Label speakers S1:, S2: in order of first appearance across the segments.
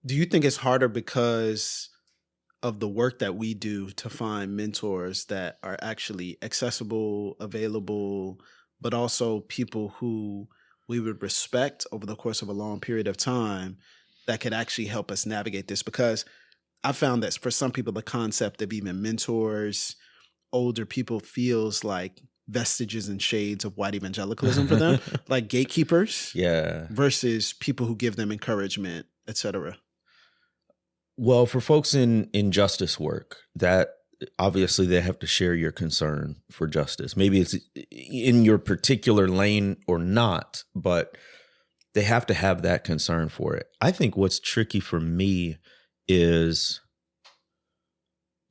S1: Do you think it's harder because of the work that we do to find mentors that are actually accessible, available, but also people who we would respect over the course of a long period of time that could actually help us navigate this? Because I found that for some people, the concept of even mentors, older people feels like vestiges and shades of white evangelicalism for them, like gatekeepers
S2: Yeah.
S1: versus people who give them encouragement, etc.
S2: Well, for folks in justice work, that obviously they have to share your concern for justice. Maybe it's in your particular lane or not, but they have to have that concern for it. I think what's tricky for me is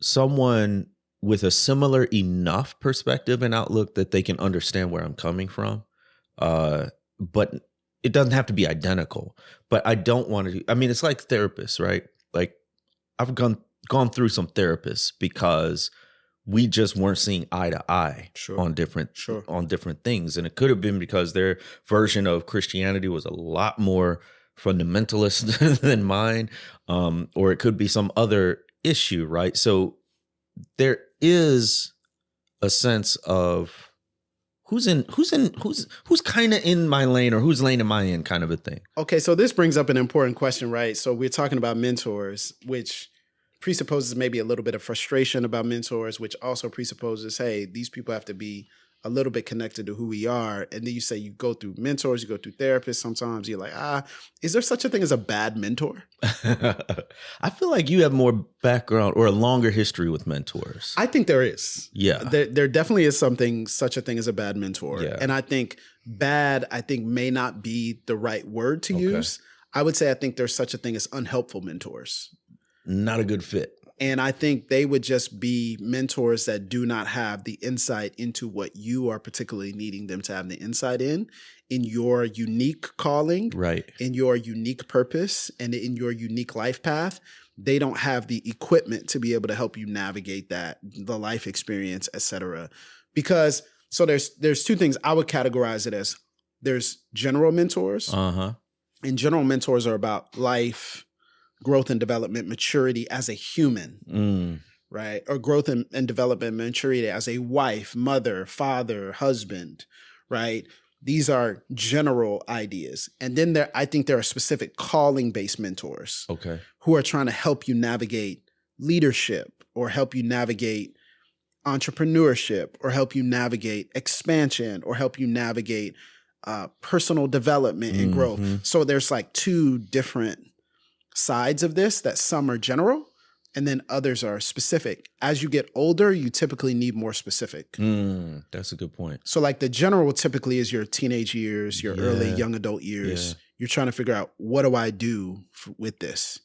S2: someone with a similar enough perspective and outlook that they can understand where I'm coming from. But it doesn't have to be identical. But I don't want to. I mean, it's like therapists, right? Like I've gone through some therapists because we just weren't seeing eye to eye
S1: Sure.
S2: on different
S1: Sure.
S2: on different things, and it could have been because their version of Christianity was a lot more fundamentalist than mine, or it could be some other issue, right? So there is a sense of who's kind of in my lane or whose lane am I in, kind of a thing.
S1: Okay, so this brings up an important question, right? So we're talking about mentors, which presupposes maybe a little bit of frustration about mentors, which also presupposes, hey, these people have to be a little bit connected to who we are. And then you say you go through mentors, you go through therapists. Sometimes you're like, is there such a thing as a bad mentor?
S2: I feel like you have more background or a longer history with mentors.
S1: I think there is.
S2: Yeah.
S1: There definitely is such a thing as a bad mentor.
S2: Yeah.
S1: And I think bad, may not be the right word to use. I would say I think there's such a thing as unhelpful mentors.
S2: Not a good fit.
S1: And I think they would just be mentors that do not have the insight into what you are particularly needing them to have the insight in your unique calling,
S2: right,
S1: in your unique purpose, and in your unique life path. They don't have the equipment to be able to help you navigate that, the life experience, etc. Because so there's two things I would categorize it as. There's general mentors. And general mentors are about life, growth and development, maturity as a human, right? Or growth and development, maturity as a wife, mother, father, husband, right? These are general ideas. And then I think there are specific calling-based mentors who are trying to help you navigate leadership or help you navigate entrepreneurship or help you navigate expansion or help you navigate personal development and growth. So there's like two different sides of this, that some are general and then others are specific. As you get older, you typically need more specific.
S2: That's a good point.
S1: So like the general typically is your teenage years, your early young adult years. You're trying to figure out, what do I do with this?